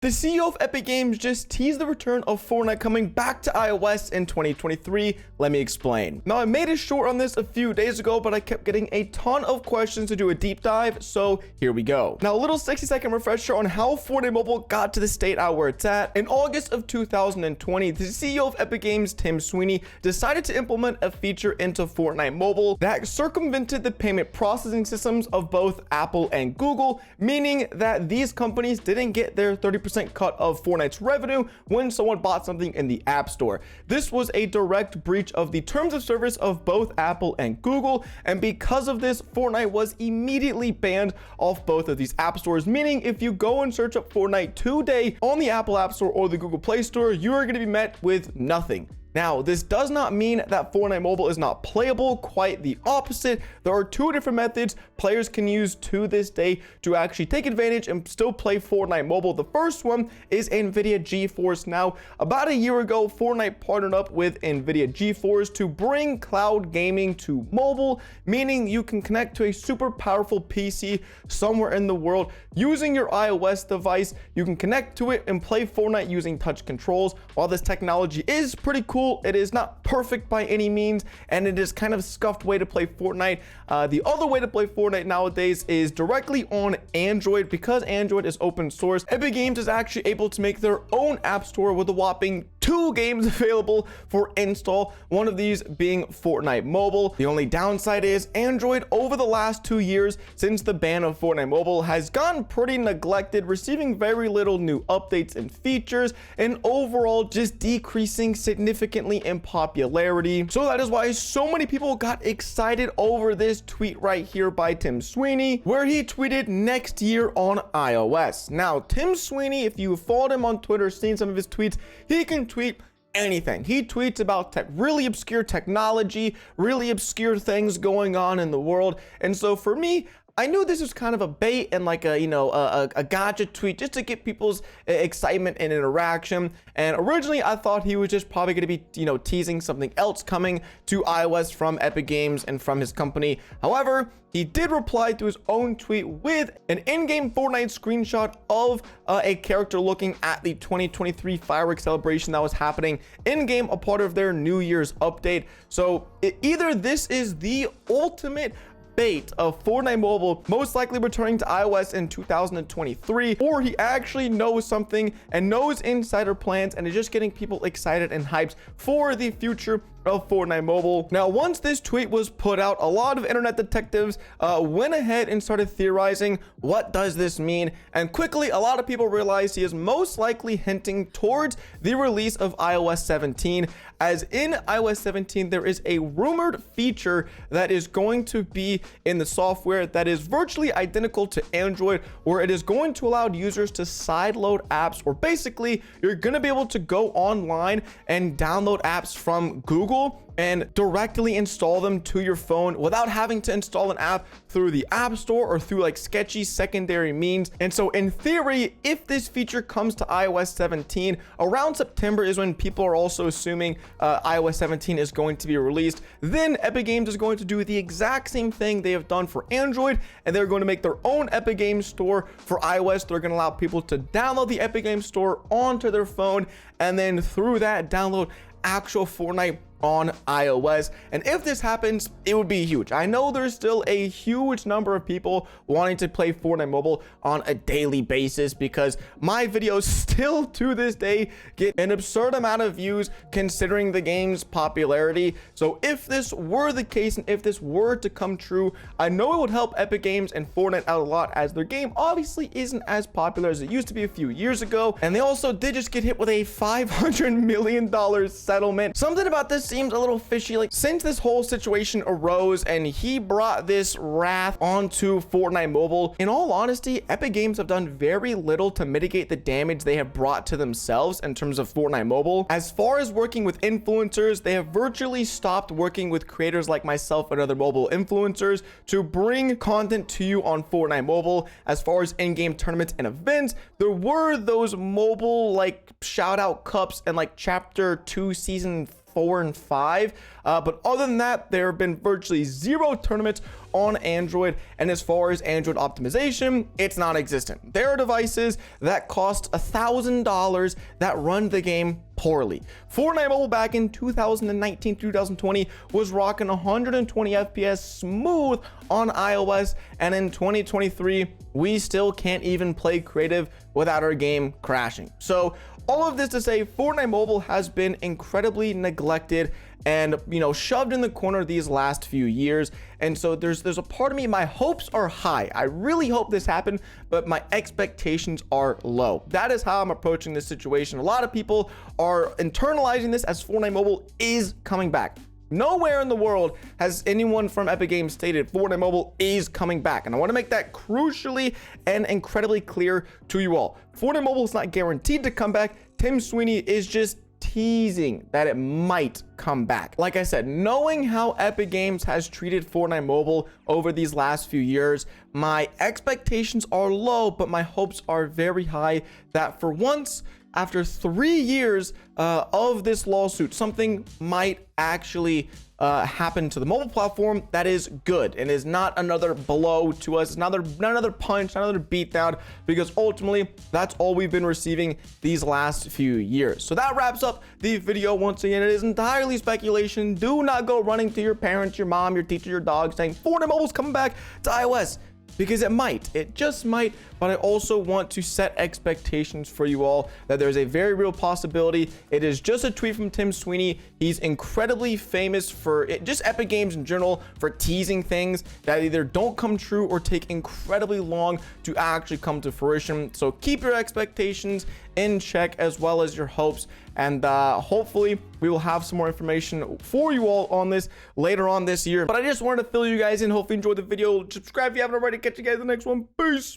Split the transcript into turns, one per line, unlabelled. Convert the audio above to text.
The CEO of Epic Games just teased the return of Fortnite coming back to iOS in 2023. Let me explain. Now, I made a short on this a few days ago, but I kept getting a ton of questions to do a deep dive, so here we go. Now, a little 60-second refresher on how Fortnite Mobile got to the state out where it's at. In August of 2020, the CEO of Epic Games, Tim Sweeney, decided to implement a feature into Fortnite Mobile that circumvented the payment processing systems of both Apple and Google, meaning that these companies didn't get their 30% cut of Fortnite's revenue when someone bought something in the App Store. This was a direct breach of the terms of service of both Apple and Google, and because of this, Fortnite was immediately banned off both of these app stores, meaning if you go and search up Fortnite today on the Apple App Store or the Google Play Store, you are going to be met with nothing. Now, this does not mean that Fortnite Mobile is not playable, quite the opposite. There are two different methods players can use to this day to actually take advantage and still play Fortnite Mobile. The first one is NVIDIA GeForce. Now, about a year ago, Fortnite partnered up with NVIDIA GeForce to bring cloud gaming to mobile, meaning you can connect to a super powerful PC somewhere in the world using your iOS device. You can connect to it and play Fortnite using touch controls. While this technology is pretty cool, it is not perfect by any means, and it is kind of a scuffed way to play Fortnite. The other way to play Fortnite nowadays is directly on Android. Because Android is open source, Epic Games is actually able to make their own app store with a whopping 2 games available for install, one of these being Fortnite Mobile. The only downside is Android over the last 2 years since the ban of Fortnite Mobile has gotten pretty neglected, receiving very little new updates and features, and overall just decreasing significantly in popularity. So that is why so many people got excited over this tweet right here by Tim Sweeney, where he tweeted next year on iOS. Now, Tim Sweeney, if you followed him on Twitter, seen some of his tweets, he can tweet anything. He tweets about really obscure technology, really obscure things going on in the world. And so for me, I knew this was kind of a bait and like a gotcha tweet just to get people's excitement and interaction. And originally I thought he was just probably going to be, teasing something else coming to iOS from Epic Games and from his company. However, he did reply to his own tweet with an in-game Fortnite screenshot of a character looking at the 2023 fireworks celebration that was happening in-game, a part of their New Year's update. So either this is the ultimate bait of Fortnite Mobile most likely returning to iOS in 2023, or he actually knows something and knows insider plans and is just getting people excited and hyped for the future of Fortnite Mobile. Now, once this tweet was put out, a lot of internet detectives went ahead and started theorizing, what does this mean? And quickly, a lot of people realized he is most likely hinting towards the release of iOS 17, as in iOS 17, there is a rumored feature that is going to be in the software that is virtually identical to Android, where it is going to allow users to sideload apps, or basically, you're going to be able to go online and download apps from Google and directly install them to your phone without having to install an app through the App Store or through like sketchy secondary means. And so in theory, if this feature comes to iOS 17, around September is when people are also assuming iOS 17 is going to be released. Then Epic Games is going to do the exact same thing they have done for Android, and they're going to make their own Epic Games Store for iOS. They're going to allow people to download the Epic Games Store onto their phone, and then through that download actual Fortnite on iOS. And if this happens, it would be huge. I know there's still a huge number of people wanting to play Fortnite Mobile on a daily basis, because my videos still to this day get an absurd amount of views considering the game's popularity. So if this were the case, and if this were to come true, I know it would help Epic Games and Fortnite out a lot, as their game obviously isn't as popular as it used to be a few years ago. And they also did just get hit with a $500 million settlement. Something about this seems a little fishy. Like, since this whole situation arose and he brought this wrath onto Fortnite Mobile, in all honesty, Epic Games have done very little to mitigate the damage they have brought to themselves in terms of Fortnite Mobile. As far as working with influencers, they have virtually stopped working with creators like myself and other mobile influencers to bring content to you on Fortnite Mobile. As far as in-game tournaments and events, there were those mobile like shout out cups and like chapter 2 season 4 and 5. But other than that, there have been virtually zero tournaments on Android. And as far as Android optimization, it's non-existent. There are devices that cost $1,000 that run the game poorly. Fortnite Mobile back in 2019, 2020 was rocking 120 FPS smooth on iOS, and in 2023, we still can't even play creative without our game crashing. So all of this to say, Fortnite Mobile has been incredibly neglected and, shoved in the corner these last few years. And so there's a part of me, my hopes are high. I really hope this happened, but my expectations are low. That is how I'm approaching this situation. A lot of people are internalizing this as Fortnite Mobile is coming back. Nowhere in the world has anyone from Epic Games stated Fortnite Mobile is coming back. And I want to make that crucially and incredibly clear to you all. Fortnite Mobile is not guaranteed to come back. Tim Sweeney is just teasing that it might come back. Like I said, knowing how Epic Games has treated Fortnite Mobile over these last few years, my expectations are low, but my hopes are very high that for once, after 3 years of this lawsuit, something might actually happen to the mobile platform that is good and is not another blow to us. It's not another punch, not another beatdown, because ultimately that's all we've been receiving these last few years. So that wraps up the video. Once again, it is entirely speculation. Do not go running to your parents, your mom, your teacher, your dog saying Fortnite Mobile's coming back to iOS. Because it just might, but I also want to set expectations for you all that there's a very real possibility. It is just a tweet from Tim Sweeney. He's incredibly famous for just Epic Games in general, for teasing things that either don't come true or take incredibly long to actually come to fruition. So keep your expectations in check as well as your hopes, and hopefully we will have some more information for you all on this later on this year. But I just wanted to fill you guys in. Hopefully you enjoyed the video. Subscribe if you haven't already. Catch you guys in the next one. Peace.